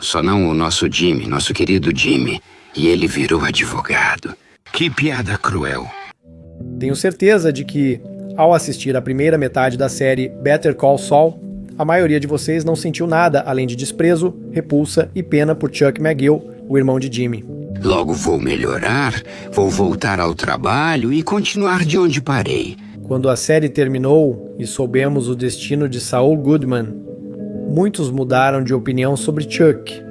só não o nosso Jimmy, nosso querido Jimmy. E ele virou advogado. Que piada cruel. Tenho certeza de que, ao assistir a primeira metade da série Better Call Saul, a maioria de vocês não sentiu nada além de desprezo, repulsa e pena por Chuck McGill, o irmão de Jimmy. Logo vou melhorar, vou voltar ao trabalho e continuar de onde parei. Quando a série terminou e soubemos o destino de Saul Goodman, muitos mudaram de opinião sobre Chuck,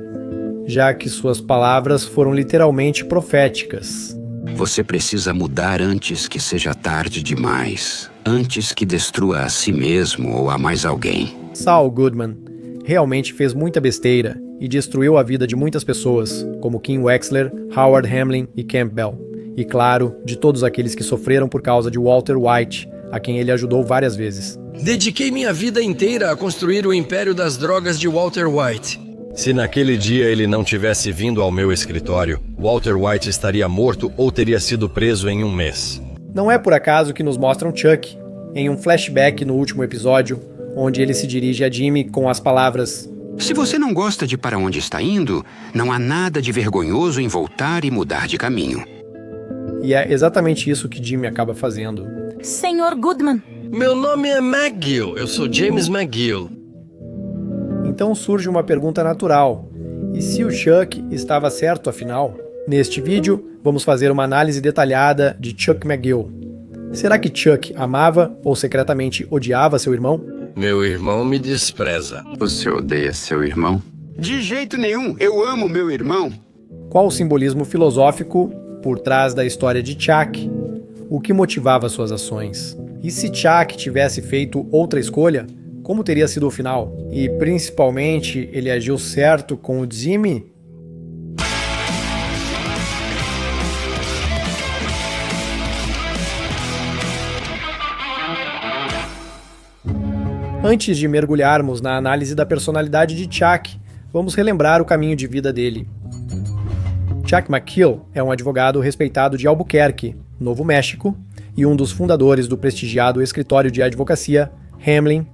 já que suas palavras foram literalmente proféticas. Você precisa mudar antes que seja tarde demais. Antes que destrua a si mesmo ou a mais alguém. Saul Goodman realmente fez muita besteira e destruiu a vida de muitas pessoas, como Kim Wexler, Howard Hamlin e Campbell. E claro, de todos aqueles que sofreram por causa de Walter White, a quem ele ajudou várias vezes. Dediquei minha vida inteira a construir o império das drogas de Walter White. Se naquele dia ele não tivesse vindo ao meu escritório, Walter White estaria morto ou teria sido preso em 1 mês. Não é por acaso que nos mostram Chuck, em um flashback no último episódio, onde ele se dirige a Jimmy com as palavras: Se você não gosta de para onde está indo, não há nada de vergonhoso em voltar e mudar de caminho. E é exatamente isso que Jimmy acaba fazendo. Senhor Goodman. Meu nome é McGill, eu sou James McGill. Então surge uma pergunta natural. E se o Chuck estava certo afinal? Neste vídeo, vamos fazer uma análise detalhada de Chuck McGill. Será que Chuck amava ou secretamente odiava seu irmão? Meu irmão me despreza. Você odeia seu irmão? De jeito nenhum, eu amo meu irmão. Qual o simbolismo filosófico por trás da história de Chuck? O que motivava suas ações? E se Chuck tivesse feito outra escolha, como teria sido o final? E principalmente, ele agiu certo com o Jimmy? Antes de mergulharmos na análise da personalidade de Chuck, vamos relembrar o caminho de vida dele. Chuck McGill é um advogado respeitado de Albuquerque, Novo México, e um dos fundadores do prestigiado escritório de advocacia Hamlin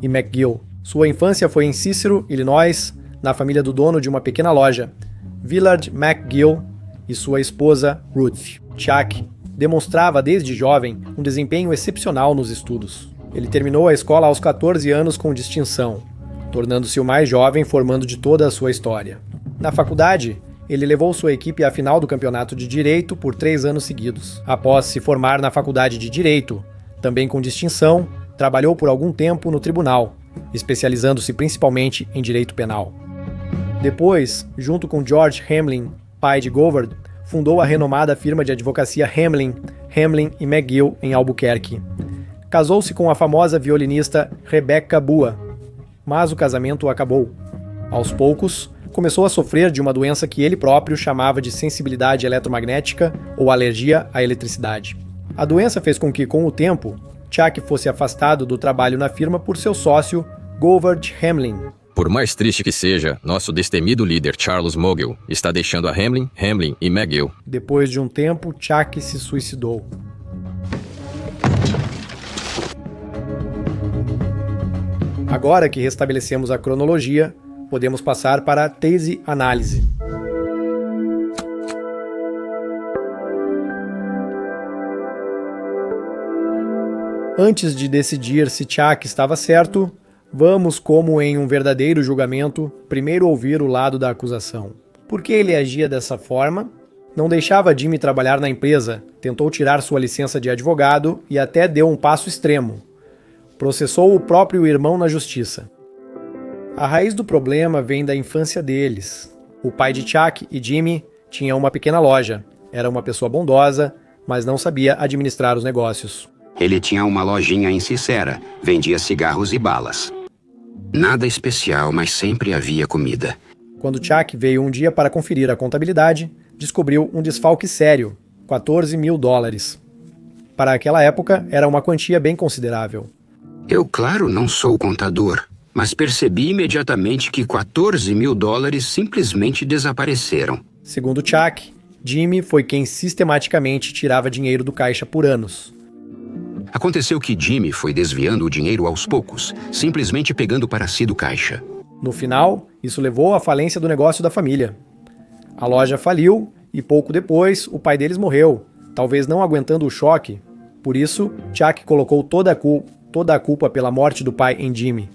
e McGill. Sua infância foi em Cicero, Illinois, na família do dono de uma pequena loja, Willard McGill, e sua esposa Ruth. Chuck demonstrava desde jovem um desempenho excepcional nos estudos. Ele terminou a escola aos 14 anos com distinção, tornando-se o mais jovem formando de toda a sua história. Na faculdade, ele levou sua equipe à final do campeonato de Direito por 3 anos seguidos. Após se formar na faculdade de Direito, também com distinção, trabalhou por algum tempo no tribunal, especializando-se principalmente em direito penal. Depois, junto com George Hamlin, pai de Govard, fundou a renomada firma de advocacia Hamlin e McGill em Albuquerque. Casou-se com a famosa violinista Rebecca Bua, mas o casamento acabou. Aos poucos, começou a sofrer de uma doença que ele próprio chamava de sensibilidade eletromagnética ou alergia à eletricidade. A doença fez com que, com o tempo, Chuck fosse afastado do trabalho na firma por seu sócio, Govard Hamlin. Por mais triste que seja, nosso destemido líder Charles Mogill está deixando a Hamlin e McGill. Depois de um tempo, Chuck se suicidou. Agora que restabelecemos a cronologia, podemos passar para a tese análise. Antes de decidir se Chuck estava certo, vamos, como em um verdadeiro julgamento, primeiro ouvir o lado da acusação. Por que ele agia dessa forma? Não deixava Jimmy trabalhar na empresa, tentou tirar sua licença de advogado e até deu um passo extremo. Processou o próprio irmão na justiça. A raiz do problema vem da infância deles. O pai de Chuck e Jimmy tinha uma pequena loja. Era uma pessoa bondosa, mas não sabia administrar os negócios. Ele tinha uma lojinha em Cicera, vendia cigarros e balas. Nada especial, mas sempre havia comida. Quando Chuck veio um dia para conferir a contabilidade, descobriu um desfalque sério, $14 mil. Para aquela época, era uma quantia bem considerável. Eu, claro, não sou contador, mas percebi imediatamente que $14 mil simplesmente desapareceram. Segundo Chuck, Jimmy foi quem sistematicamente tirava dinheiro do caixa por anos. Aconteceu que Jimmy foi desviando o dinheiro aos poucos, simplesmente pegando para si do caixa. No final, isso levou à falência do negócio da família. A loja faliu e pouco depois o pai deles morreu, talvez não aguentando o choque. Por isso, Chuck colocou toda a culpa pela morte do pai em Jimmy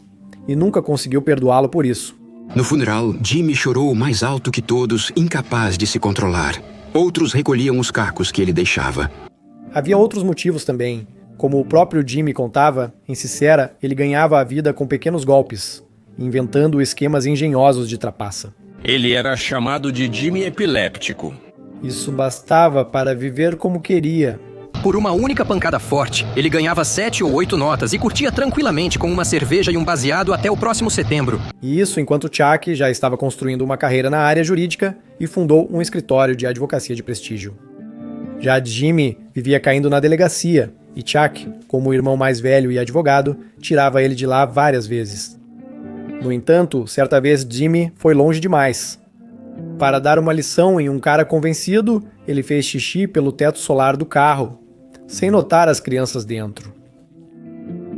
e nunca conseguiu perdoá-lo por isso. No funeral, Jimmy chorou mais alto que todos, incapaz de se controlar. Outros recolhiam os cacos que ele deixava. Havia outros motivos também. Como o próprio Jimmy contava, em Sisera, ele ganhava a vida com pequenos golpes, inventando esquemas engenhosos de trapaça. Ele era chamado de Jimmy Epiléptico. Isso bastava para viver como queria. Por uma única pancada forte, ele ganhava 7 ou 8 notas e curtia tranquilamente com uma cerveja e um baseado até o próximo setembro. E isso enquanto Chuck já estava construindo uma carreira na área jurídica e fundou um escritório de advocacia de prestígio. Já Jimmy vivia caindo na delegacia, e Chuck, como o irmão mais velho e advogado, tirava ele de lá várias vezes. No entanto, certa vez Jimmy foi longe demais. Para dar uma lição em um cara convencido, ele fez xixi pelo teto solar do carro, sem notar as crianças dentro.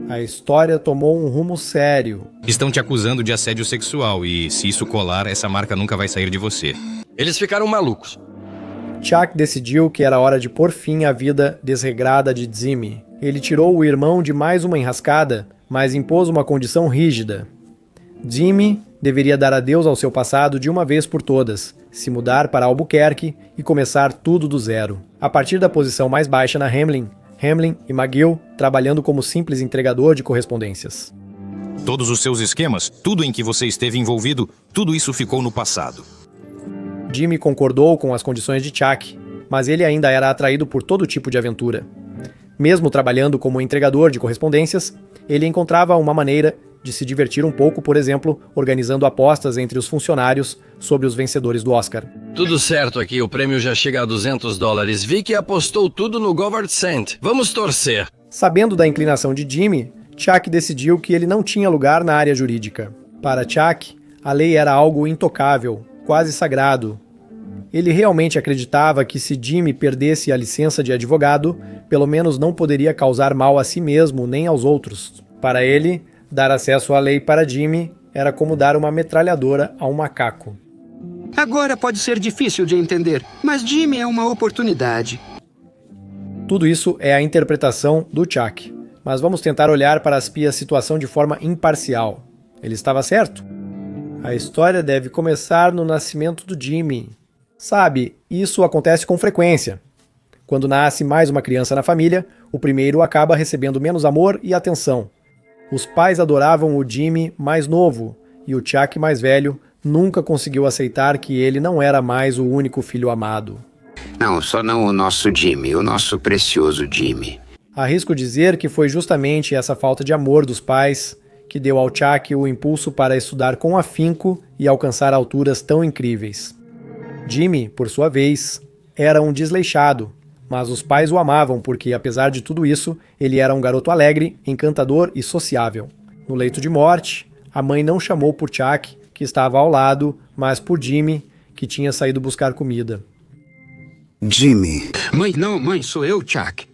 A história tomou um rumo sério. Estão te acusando de assédio sexual e, se isso colar, essa marca nunca vai sair de você. Eles ficaram malucos. Chuck decidiu que era hora de pôr fim à vida desregrada de Jimmy. Ele tirou o irmão de mais uma enrascada, mas impôs uma condição rígida. Jimmy deveria dar adeus ao seu passado de uma vez por todas, se mudar para Albuquerque e começar tudo do zero. A partir da posição mais baixa na Hamlin e McGill trabalhando como simples entregador de correspondências. Todos os seus esquemas, tudo em que você esteve envolvido, tudo isso ficou no passado. Jimmy concordou com as condições de Chuck, mas ele ainda era atraído por todo tipo de aventura. Mesmo trabalhando como entregador de correspondências, ele encontrava uma maneira de se divertir um pouco, por exemplo, organizando apostas entre os funcionários sobre os vencedores do Oscar. Tudo certo aqui, o prêmio já chega a $200. Vi que apostou tudo no Govard Cent. Vamos torcer. Sabendo da inclinação de Jimmy, Chuck decidiu que ele não tinha lugar na área jurídica. Para Chuck, a lei era algo intocável, quase sagrado. Ele realmente acreditava que se Jimmy perdesse a licença de advogado, pelo menos não poderia causar mal a si mesmo nem aos outros. Para ele, dar acesso à lei para Jimmy era como dar uma metralhadora a um macaco. Agora pode ser difícil de entender, mas Jimmy é uma oportunidade. Tudo isso é a interpretação do Chuck, mas vamos tentar olhar para a situação de forma imparcial. Ele estava certo? A história deve começar no nascimento do Jimmy. Sabe, isso acontece com frequência. Quando nasce mais uma criança na família, o primeiro acaba recebendo menos amor e atenção. Os pais adoravam o Jimmy mais novo, e o Chuck mais velho nunca conseguiu aceitar que ele não era mais o único filho amado. Não, só não o nosso Jimmy, o nosso precioso Jimmy. Arrisco dizer que foi justamente essa falta de amor dos pais que deu ao Chuck o impulso para estudar com afinco e alcançar alturas tão incríveis. Jimmy, por sua vez, era um desleixado, mas os pais o amavam porque, apesar de tudo isso, ele era um garoto alegre, encantador e sociável. No leito de morte, a mãe não chamou por Chuck, que estava ao lado, mas por Jimmy, que tinha saído buscar comida. Jimmy. Mãe, sou eu, Chuck.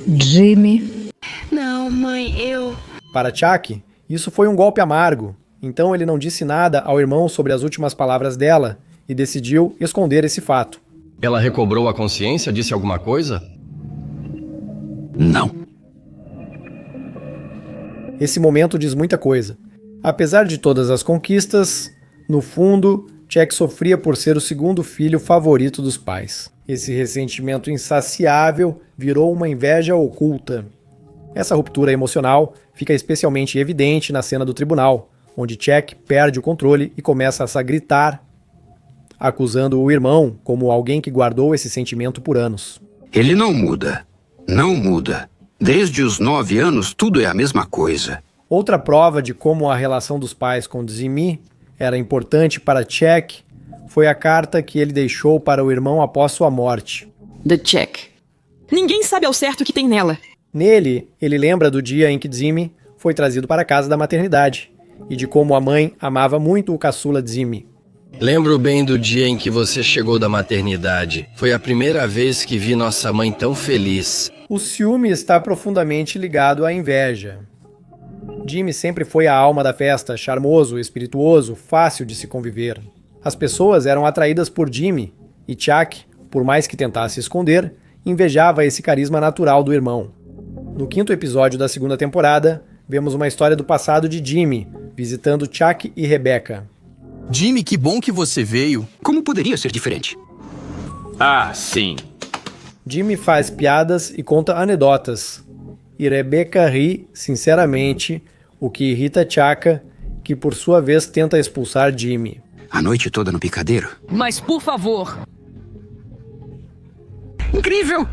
Jimmy. Não, mãe, eu... Para Chuck, isso foi um golpe amargo, então ele não disse nada ao irmão sobre as últimas palavras dela e decidiu esconder esse fato. Ela recobrou a consciência? Disse alguma coisa? Não. Esse momento diz muita coisa. Apesar de todas as conquistas, no fundo, Chuck sofria por ser o segundo filho favorito dos pais. Esse ressentimento insaciável virou uma inveja oculta. Essa ruptura emocional fica especialmente evidente na cena do tribunal, onde Chuck perde o controle e começa a gritar, acusando o irmão como alguém que guardou esse sentimento por anos. Ele não muda. Não muda. Desde os 9 anos, tudo é a mesma coisa. Outra prova de como a relação dos pais com Jimmy era importante para Chuck foi a carta que ele deixou para o irmão após sua morte. The check. Ninguém sabe ao certo o que tem nela. Nele, ele lembra do dia em que Jimmy foi trazido para a casa da maternidade e de como a mãe amava muito o caçula Jimmy. Lembro bem do dia em que você chegou da maternidade. Foi a primeira vez que vi nossa mãe tão feliz. O ciúme está profundamente ligado à inveja. Jimmy sempre foi a alma da festa, charmoso, espirituoso, fácil de se conviver. As pessoas eram atraídas por Jimmy, e Chuck, por mais que tentasse esconder, invejava esse carisma natural do irmão. No 5º episódio da 2ª temporada, vemos uma história do passado de Jimmy, visitando Chuck e Rebecca. Jimmy, que bom que você veio. Como poderia ser diferente? Ah, sim. Jimmy faz piadas e conta anedotas. E Rebecca ri, sinceramente, o que irrita Chuck, que por sua vez tenta expulsar Jimmy. A noite toda no picadeiro? Mas por favor. Incrível!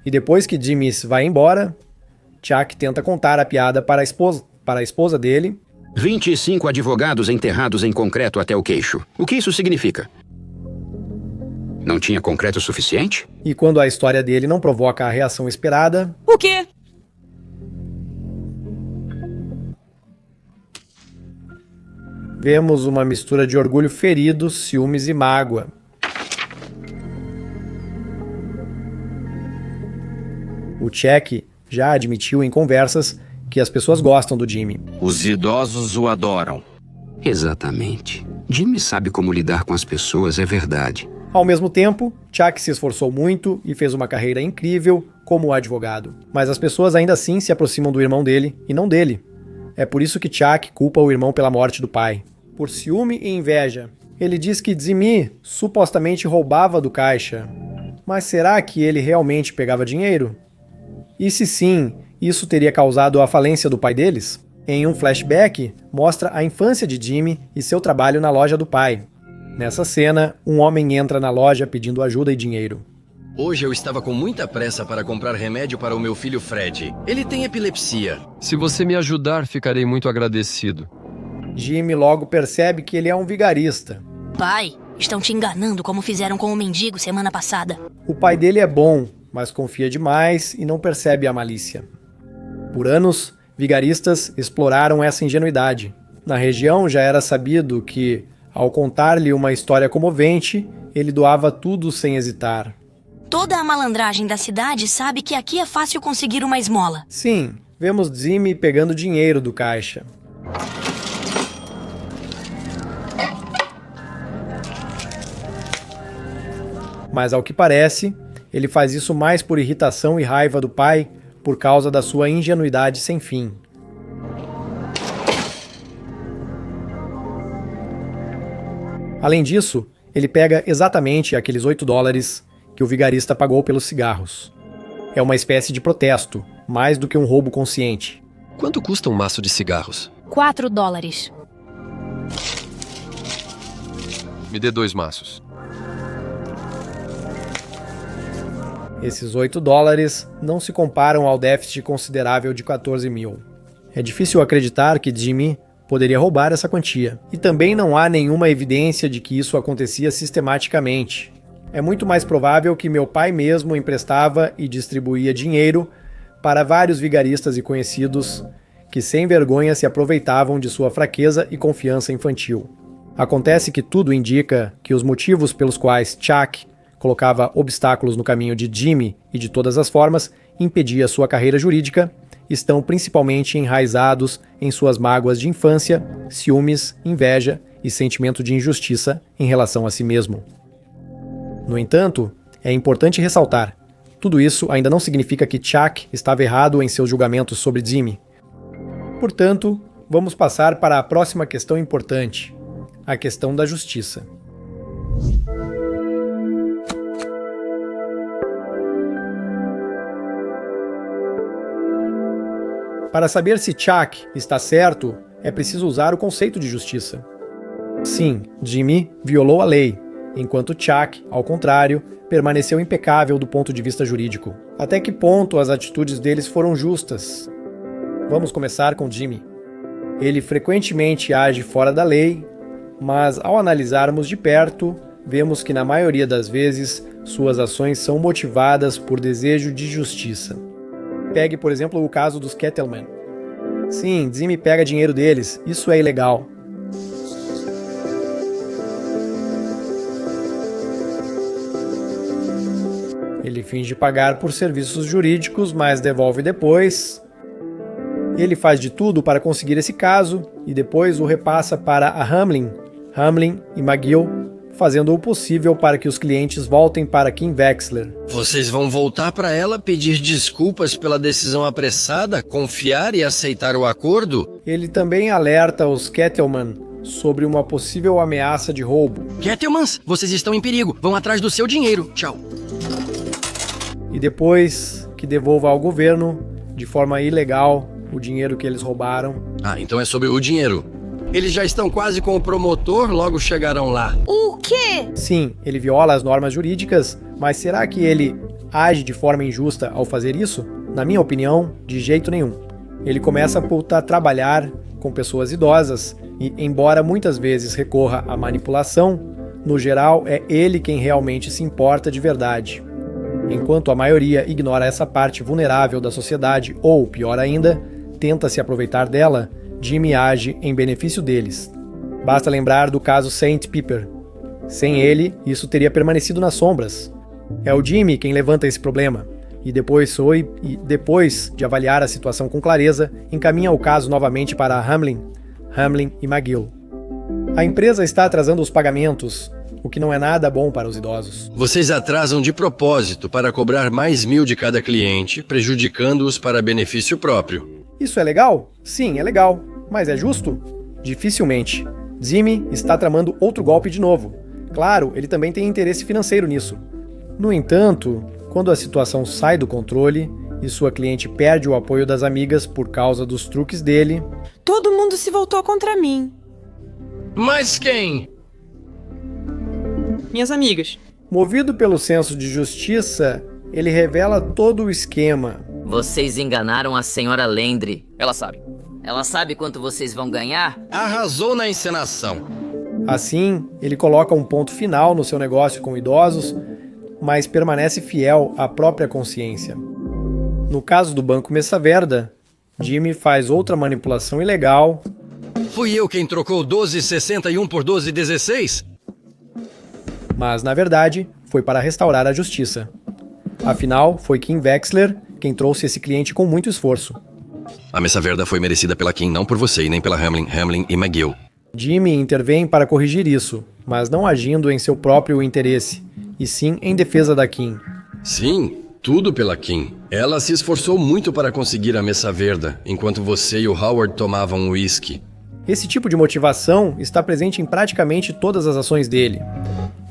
E depois que Jimmy vai embora, Chuck tenta contar a piada para a esposa dele. 25 advogados enterrados em concreto até o queixo. O que isso significa? Não tinha concreto suficiente? E quando a história dele não provoca a reação esperada... O quê? Vemos uma mistura de orgulho ferido, ciúmes e mágoa. O Chuck já admitiu em conversas que as pessoas gostam do Jimmy. Os idosos o adoram. Exatamente. Jimmy sabe como lidar com as pessoas, é verdade. Ao mesmo tempo, Chuck se esforçou muito e fez uma carreira incrível como advogado. Mas as pessoas ainda assim se aproximam do irmão dele e não dele. É por isso que Chuck culpa o irmão pela morte do pai. Por ciúme e inveja. Ele diz que Jimmy supostamente roubava do caixa. Mas será que ele realmente pegava dinheiro? E se sim, isso teria causado a falência do pai deles? Em um flashback, mostra a infância de Jimmy e seu trabalho na loja do pai. Nessa cena, um homem entra na loja pedindo ajuda e dinheiro. Hoje eu estava com muita pressa para comprar remédio para o meu filho Fred. Ele tem epilepsia. Se você me ajudar, ficarei muito agradecido. Jimmy logo percebe que ele é um vigarista. Pai, estão te enganando como fizeram com o mendigo semana passada. O pai dele é bom, mas confia demais e não percebe a malícia. Por anos, vigaristas exploraram essa ingenuidade. Na região já era sabido que, ao contar-lhe uma história comovente, ele doava tudo sem hesitar. Toda a malandragem da cidade sabe que aqui é fácil conseguir uma esmola. Sim, vemos Jimmy pegando dinheiro do caixa. Mas ao que parece, ele faz isso mais por irritação e raiva do pai por causa da sua ingenuidade sem fim. Além disso, ele pega exatamente aqueles $8 que o vigarista pagou pelos cigarros. É uma espécie de protesto, mais do que um roubo consciente. Quanto custa um maço de cigarros? $4. Me dê 2 maços. Esses $8 não se comparam ao déficit considerável de 14 mil. É difícil acreditar que Jimmy poderia roubar essa quantia. E também não há nenhuma evidência de que isso acontecia sistematicamente. É muito mais provável que meu pai mesmo emprestava e distribuía dinheiro para vários vigaristas e conhecidos que sem vergonha se aproveitavam de sua fraqueza e confiança infantil. Acontece que tudo indica que os motivos pelos quais Chuck colocava obstáculos no caminho de Jimmy e de todas as formas impedia sua carreira jurídica, estão principalmente enraizados em suas mágoas de infância, ciúmes, inveja e sentimento de injustiça em relação a si mesmo. No entanto, é importante ressaltar, tudo isso ainda não significa que Chuck estava errado em seus julgamentos sobre Jimmy. Portanto, vamos passar para a próxima questão importante, a questão da justiça. Para saber se Chuck está certo, é preciso usar o conceito de justiça. Sim, Jimmy violou a lei, enquanto Chuck, ao contrário, permaneceu impecável do ponto de vista jurídico. Até que ponto as atitudes deles foram justas? Vamos começar com Jimmy. Ele frequentemente age fora da lei, mas ao analisarmos de perto, vemos que na maioria das vezes suas ações são motivadas por desejo de justiça. Pegue, por exemplo, o caso dos Kettleman. Sim, Jimmy pega dinheiro deles, isso é ilegal. Ele finge pagar por serviços jurídicos, mas devolve depois. Ele faz de tudo para conseguir esse caso e depois o repassa para a Hamlin e McGill, fazendo o possível para que os clientes voltem para Kim Wexler. Vocês vão voltar para ela pedir desculpas pela decisão apressada, confiar e aceitar o acordo? Ele também alerta os Kettleman sobre uma possível ameaça de roubo. Kettlemans, vocês estão em perigo. Vão atrás do seu dinheiro. Tchau. E depois que devolva ao governo, de forma ilegal, o dinheiro que eles roubaram. Ah, então é sobre o dinheiro. Eles já estão quase com o promotor, logo chegarão lá. O quê? Sim, ele viola as normas jurídicas, mas será que ele age de forma injusta ao fazer isso? Na minha opinião, de jeito nenhum. Ele começa por trabalhar com pessoas idosas e, embora muitas vezes recorra à manipulação, no geral é ele quem realmente se importa de verdade. Enquanto a maioria ignora essa parte vulnerável da sociedade ou, pior ainda, tenta se aproveitar dela, Jimmy age em benefício deles. Basta lembrar do caso Saint Piper. Sem ele, isso teria permanecido nas sombras. É o Jimmy quem levanta esse problema, e depois de avaliar a situação com clareza, encaminha o caso novamente para Hamlin e McGill. A empresa está atrasando os pagamentos, o que não é nada bom para os idosos. Vocês atrasam de propósito para cobrar mais 1.000 de cada cliente, prejudicando-os para benefício próprio. Isso é legal? Sim, é legal. Mas é justo? Dificilmente. Jimmy está tramando outro golpe de novo. Claro, ele também tem interesse financeiro nisso. No entanto, quando a situação sai do controle e sua cliente perde o apoio das amigas por causa dos truques dele... Todo mundo se voltou contra mim. Mas quem? Minhas amigas. Movido pelo senso de justiça, ele revela todo o esquema. Vocês enganaram a senhora Landry. Ela sabe. Ela sabe quanto vocês vão ganhar? Arrasou na encenação. Assim, ele coloca um ponto final no seu negócio com idosos, mas permanece fiel à própria consciência. No caso do Banco Mesa Verde, Jimmy faz outra manipulação ilegal. Fui eu quem trocou 12,61 por 12,16? Mas, na verdade, foi para restaurar a justiça. Afinal, foi Kim Wexler quem trouxe esse cliente com muito esforço. A Mesa Verde foi merecida pela Kim, não por você e nem pela Hamlin e McGill. Jimmy intervém para corrigir isso, mas não agindo em seu próprio interesse, e sim em defesa da Kim. Sim, tudo pela Kim. Ela se esforçou muito para conseguir a Mesa Verde, enquanto você e o Howard tomavam um uísque. Esse tipo de motivação está presente em praticamente todas as ações dele.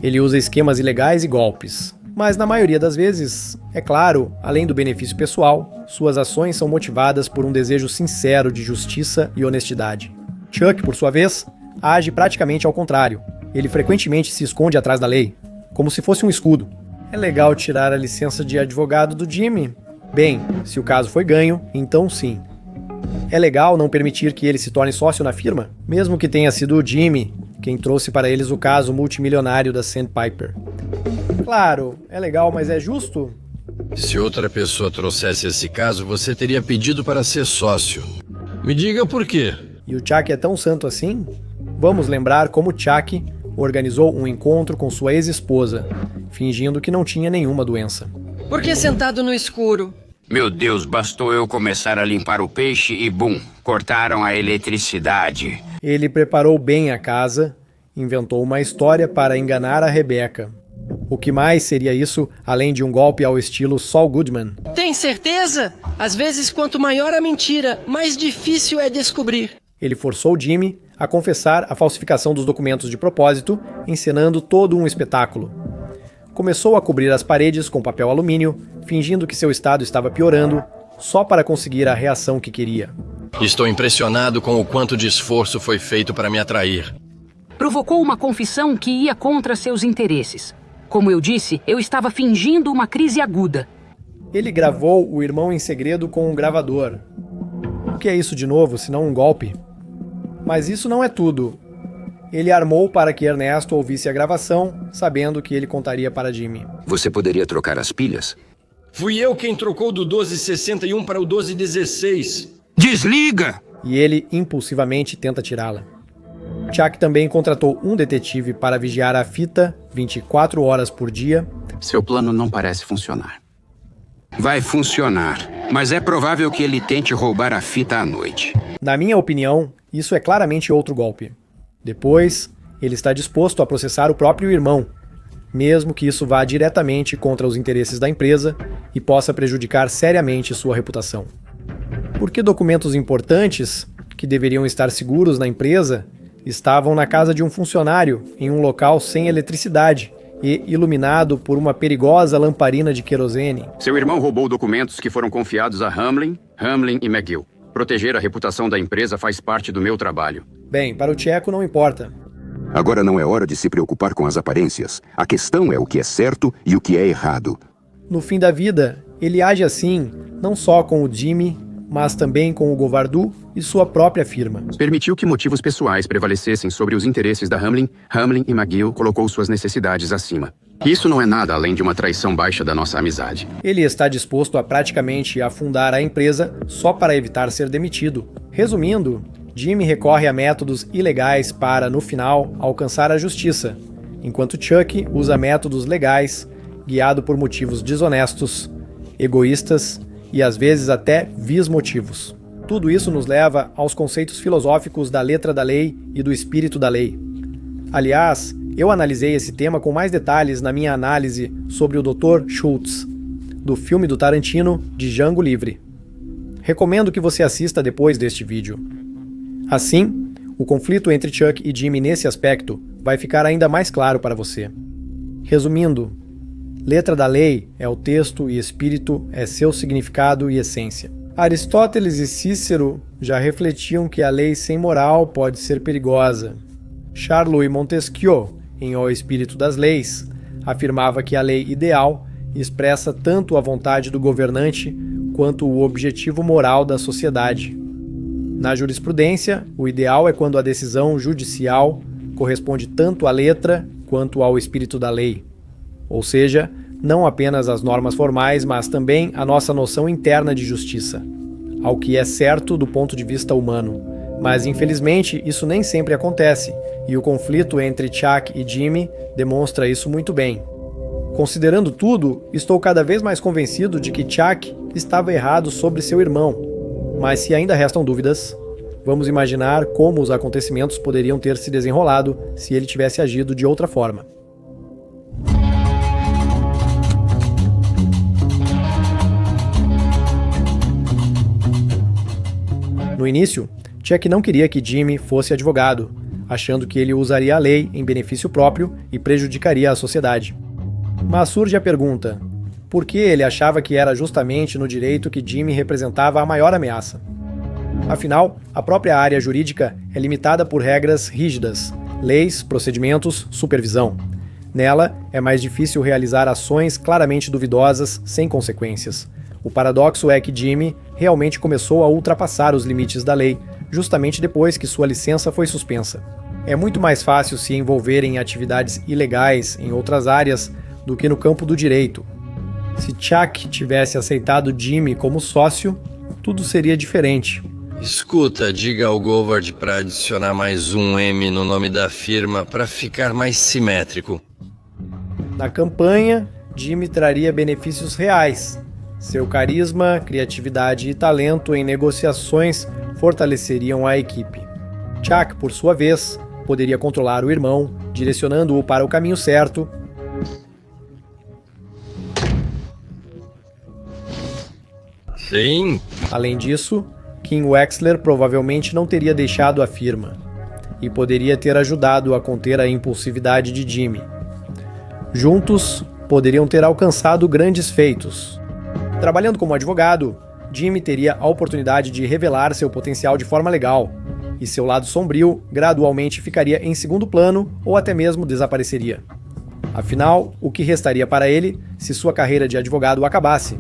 Ele usa esquemas ilegais e golpes. Mas na maioria das vezes, é claro, além do benefício pessoal, suas ações são motivadas por um desejo sincero de justiça e honestidade. Chuck, por sua vez, age praticamente ao contrário. Ele frequentemente se esconde atrás da lei, como se fosse um escudo. É legal tirar a licença de advogado do Jimmy? Bem, se o caso foi ganho, então sim. É legal não permitir que ele se torne sócio na firma, mesmo que tenha sido o Jimmy quem trouxe para eles o caso multimilionário da Sandpiper. Claro, é legal, mas é justo? Se outra pessoa trouxesse esse caso, você teria pedido para ser sócio. Me diga por quê. E o Chuck é tão santo assim? Vamos lembrar como Chuck organizou um encontro com sua ex-esposa, fingindo que não tinha nenhuma doença. Por que sentado no escuro? Meu Deus, bastou eu começar a limpar o peixe e bum, cortaram a eletricidade. Ele preparou bem a casa, inventou uma história para enganar a Rebecca. O que mais seria isso, além de um golpe ao estilo Saul Goodman? Tem certeza? Às vezes, quanto maior a mentira, mais difícil é descobrir. Ele forçou Jimmy a confessar a falsificação dos documentos de propósito, encenando todo um espetáculo. Começou a cobrir as paredes com papel alumínio, fingindo que seu estado estava piorando, só para conseguir a reação que queria. Estou impressionado com o quanto de esforço foi feito para me atrair. Provocou uma confissão que ia contra seus interesses. Como eu disse, eu estava fingindo uma crise aguda. Ele gravou o irmão em segredo com um gravador. O que é isso de novo, senão um golpe? Mas isso não é tudo. Ele armou para que Ernesto ouvisse a gravação, sabendo que ele contaria para Jimmy. Você poderia trocar as pilhas? Fui eu quem trocou do 12,61 para o 12,16. Desliga! E ele impulsivamente tenta tirá-la. Chuck também contratou um detetive para vigiar a fita 24 horas por dia. Seu plano não parece funcionar. Vai funcionar. Mas é provável que ele tente roubar a fita à noite. Na minha opinião, isso é claramente outro golpe. Depois, ele está disposto a processar o próprio irmão, mesmo que isso vá diretamente contra os interesses da empresa e possa prejudicar seriamente sua reputação. Porque documentos importantes, que deveriam estar seguros na empresa, estavam na casa de um funcionário em um local sem eletricidade e iluminado por uma perigosa lamparina de querosene. Seu irmão roubou documentos que foram confiados a Hamlin e McGill. Proteger a reputação da empresa faz parte do meu trabalho. Bem, para o tcheco não importa. Agora não é hora de se preocupar com as aparências. A questão é o que é certo e o que é errado. No fim da vida, ele age assim, não só com o Jimmy, mas também com o Govardu e sua própria firma. Permitiu que motivos pessoais prevalecessem sobre os interesses da Hamlin e McGill colocou suas necessidades acima. Isso não é nada além de uma traição baixa da nossa amizade. Ele está disposto a praticamente afundar a empresa só para evitar ser demitido. Resumindo, Jimmy recorre a métodos ilegais para, no final, alcançar a justiça, enquanto Chuck usa métodos legais, guiado por motivos desonestos, egoístas e às vezes até vis motivos. Tudo isso nos leva aos conceitos filosóficos da letra da lei e do espírito da lei. Aliás, eu analisei esse tema com mais detalhes na minha análise sobre o Dr. Schultz, do filme do Tarantino, de Django Livre. Recomendo que você assista depois deste vídeo. Assim, o conflito entre Chuck e Jimmy nesse aspecto vai ficar ainda mais claro para você. Resumindo, letra da lei é o texto e espírito é seu significado e essência. Aristóteles e Cícero já refletiam que a lei sem moral pode ser perigosa. Charles Montesquieu, em O Espírito das Leis, afirmava que a lei ideal expressa tanto a vontade do governante quanto o objetivo moral da sociedade. Na jurisprudência, o ideal é quando a decisão judicial corresponde tanto à letra quanto ao espírito da lei. Ou seja, não apenas às normas formais, mas também à nossa noção interna de justiça, ao que é certo do ponto de vista humano. Mas, infelizmente, isso nem sempre acontece, e o conflito entre Chuck e Jimmy demonstra isso muito bem. Considerando tudo, estou cada vez mais convencido de que Chuck estava errado sobre seu irmão. Mas se ainda restam dúvidas, vamos imaginar como os acontecimentos poderiam ter se desenrolado se ele tivesse agido de outra forma. No início, Chuck não queria que Jimmy fosse advogado, achando que ele usaria a lei em benefício próprio e prejudicaria a sociedade. Mas surge a pergunta: por que ele achava que era justamente no direito que Jimmy representava a maior ameaça? Afinal, a própria área jurídica é limitada por regras rígidas, leis, procedimentos, supervisão. Nela, é mais difícil realizar ações claramente duvidosas sem consequências. O paradoxo é que Jimmy realmente começou a ultrapassar os limites da lei, justamente depois que sua licença foi suspensa. É muito mais fácil se envolver em atividades ilegais em outras áreas do que no campo do direito. Se Chuck tivesse aceitado Jimmy como sócio, tudo seria diferente. Escuta, diga ao Govard para adicionar mais um M no nome da firma para ficar mais simétrico. Na campanha, Jimmy traria benefícios reais. Seu carisma, criatividade e talento em negociações fortaleceriam a equipe. Chuck, por sua vez, poderia controlar o irmão, direcionando-o para o caminho certo. Sim. Além disso, Kim Wexler provavelmente não teria deixado a firma e poderia ter ajudado a conter a impulsividade de Jimmy. Juntos, poderiam ter alcançado grandes feitos. Trabalhando como advogado, Jimmy teria a oportunidade de revelar seu potencial de forma legal, e seu lado sombrio gradualmente ficaria em segundo plano ou até mesmo desapareceria. Afinal, o que restaria para ele se sua carreira de advogado acabasse?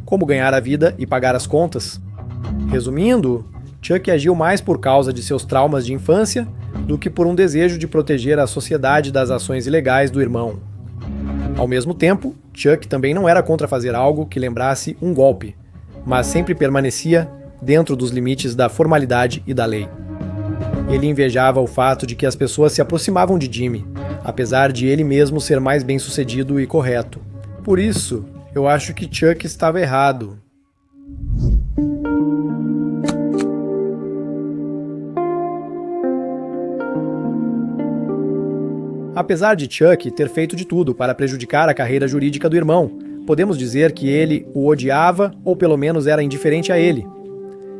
Como ganhar a vida e pagar as contas? Resumindo, Chuck agiu mais por causa de seus traumas de infância do que por um desejo de proteger a sociedade das ações ilegais do irmão. Ao mesmo tempo, Chuck também não era contra fazer algo que lembrasse um golpe, mas sempre permanecia dentro dos limites da formalidade e da lei. Ele invejava o fato de que as pessoas se aproximavam de Jimmy, apesar de ele mesmo ser mais bem-sucedido e correto. Por isso, eu acho que Chuck estava errado. Apesar de Chuck ter feito de tudo para prejudicar a carreira jurídica do irmão, podemos dizer que ele o odiava ou pelo menos era indiferente a ele.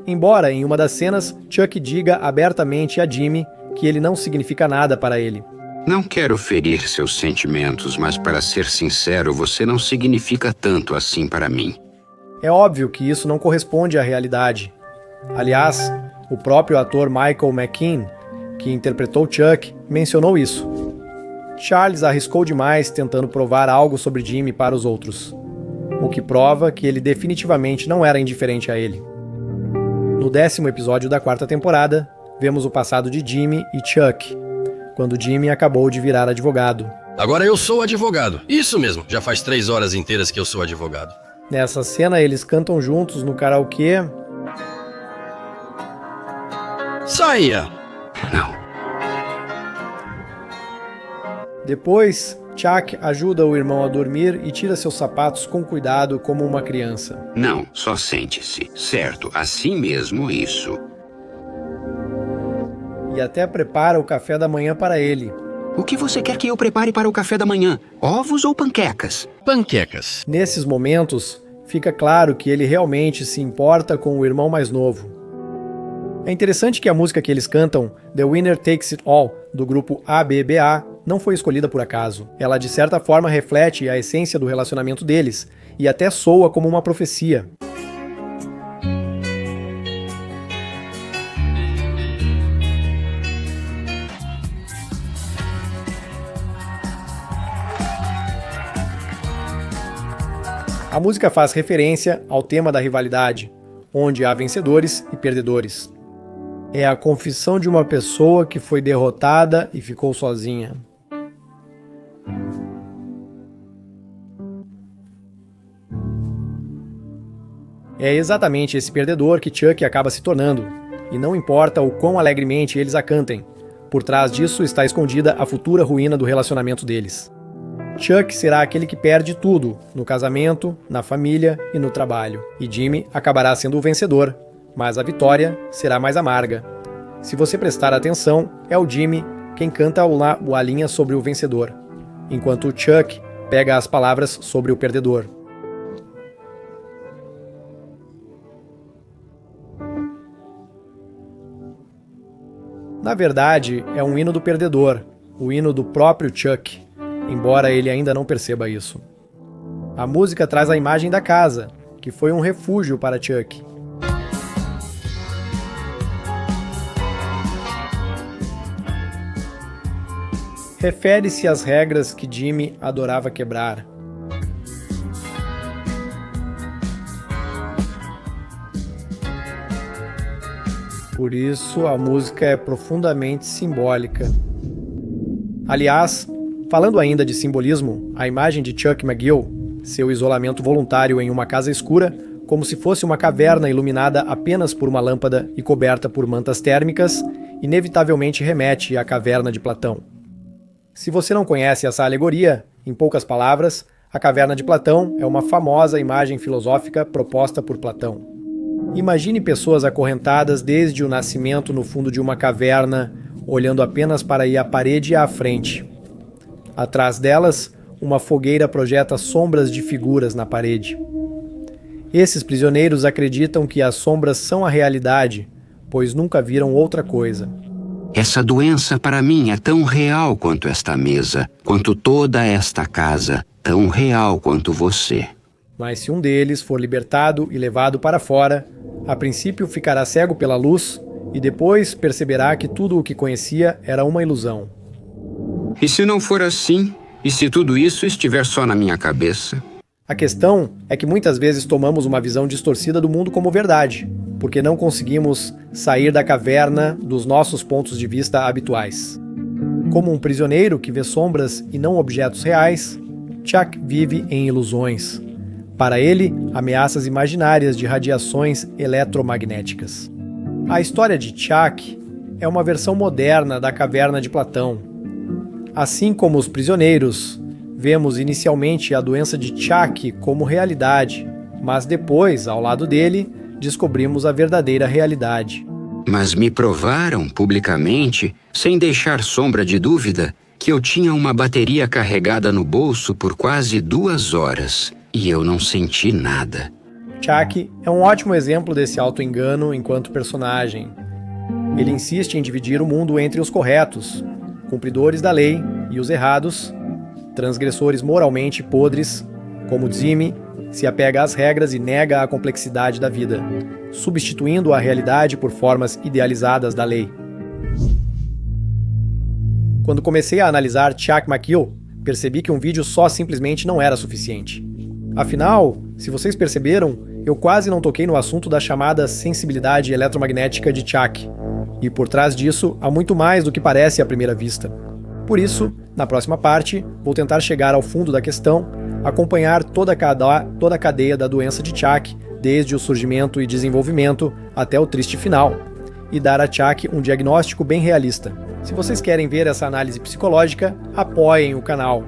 Embora, em uma das cenas, Chuck diga abertamente a Jimmy que ele não significa nada para ele. Não quero ferir seus sentimentos, mas para ser sincero, você não significa tanto assim para mim. É óbvio que isso não corresponde à realidade. Aliás, o próprio ator Michael McKean, que interpretou Chuck, mencionou isso. Charles arriscou demais tentando provar algo sobre Jimmy para os outros, o que prova que ele definitivamente não era indiferente a ele. No 10º episódio da 4ª temporada, vemos o passado de Jimmy e Chuck, quando Jimmy acabou de virar advogado. Agora eu sou advogado. Isso mesmo, já faz 3 horas inteiras que eu sou advogado. Nessa cena, eles cantam juntos no karaokê. Saia! Não. Depois, Chuck ajuda o irmão a dormir e tira seus sapatos com cuidado como uma criança. Não, só sente-se. Certo, assim mesmo isso. E até prepara o café da manhã para ele. O que você quer que eu prepare para o café da manhã? Ovos ou panquecas? Panquecas. Nesses momentos, fica claro que ele realmente se importa com o irmão mais novo. É interessante que a música que eles cantam, The Winner Takes It All, do grupo ABBA, não foi escolhida por acaso. Ela de certa forma reflete a essência do relacionamento deles, e até soa como uma profecia. A música faz referência ao tema da rivalidade, onde há vencedores e perdedores. É a confissão de uma pessoa que foi derrotada e ficou sozinha. É exatamente esse perdedor que Chuck acaba se tornando, e não importa o quão alegremente eles a cantem, por trás disso está escondida a futura ruína do relacionamento deles. Chuck será aquele que perde tudo, no casamento, na família e no trabalho, e Jimmy acabará sendo o vencedor, mas a vitória será mais amarga. Se você prestar atenção, é o Jimmy quem canta a linha sobre o vencedor, enquanto o Chuck pega as palavras sobre o perdedor. Na verdade, é um hino do perdedor, o hino do próprio Chuck, embora ele ainda não perceba isso. A música traz a imagem da casa, que foi um refúgio para Chuck. Refere-se às regras que Jimmy adorava quebrar. Por isso, a música é profundamente simbólica. Aliás, falando ainda de simbolismo, a imagem de Chuck McGill, seu isolamento voluntário em uma casa escura, como se fosse uma caverna iluminada apenas por uma lâmpada e coberta por mantas térmicas, inevitavelmente remete à caverna de Platão. Se você não conhece essa alegoria, em poucas palavras, a caverna de Platão é uma famosa imagem filosófica proposta por Platão. Imagine pessoas acorrentadas desde o nascimento no fundo de uma caverna, olhando apenas para a parede à frente. Atrás delas, uma fogueira projeta sombras de figuras na parede. Esses prisioneiros acreditam que as sombras são a realidade, pois nunca viram outra coisa. Essa doença para mim é tão real quanto esta mesa, quanto toda esta casa, tão real quanto você. Mas se um deles for libertado e levado para fora, a princípio ficará cego pela luz e depois perceberá que tudo o que conhecia era uma ilusão. E se não for assim? E se tudo isso estiver só na minha cabeça? A questão é que muitas vezes tomamos uma visão distorcida do mundo como verdade, porque não conseguimos sair da caverna dos nossos pontos de vista habituais. Como um prisioneiro que vê sombras e não objetos reais, Chuck vive em ilusões. Para ele, ameaças imaginárias de radiações eletromagnéticas. A história de Chuck é uma versão moderna da caverna de Platão. Assim como os prisioneiros, vemos inicialmente a doença de Chuck como realidade, mas depois, ao lado dele, descobrimos a verdadeira realidade. Mas me provaram publicamente, sem deixar sombra de dúvida, que eu tinha uma bateria carregada no bolso por quase 2 horas e eu não senti nada. Chuck é um ótimo exemplo desse auto-engano enquanto personagem. Ele insiste em dividir o mundo entre os corretos, cumpridores da lei, e os errados, transgressores moralmente podres, como Jimmy, se apega às regras e nega a complexidade da vida, substituindo a realidade por formas idealizadas da lei. Quando comecei a analisar Chuck McGill, percebi que um vídeo só simplesmente não era suficiente. Afinal, se vocês perceberam, eu quase não toquei no assunto da chamada sensibilidade eletromagnética de Chuck, e por trás disso há muito mais do que parece à primeira vista. Por isso, na próxima parte, vou tentar chegar ao fundo da questão, acompanhar toda a cadeia da doença de Chuck, desde o surgimento e desenvolvimento até o triste final, e dar a Chuck um diagnóstico bem realista. Se vocês querem ver essa análise psicológica, apoiem o canal.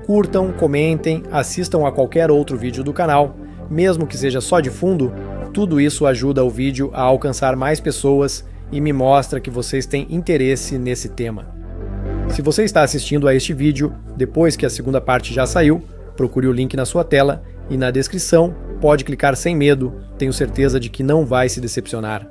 Curtam, comentem, assistam a qualquer outro vídeo do canal, mesmo que seja só de fundo, tudo isso ajuda o vídeo a alcançar mais pessoas e me mostra que vocês têm interesse nesse tema. Se você está assistindo a este vídeo depois que a segunda parte já saiu, procure o link na sua tela e na descrição pode clicar sem medo, tenho certeza de que não vai se decepcionar.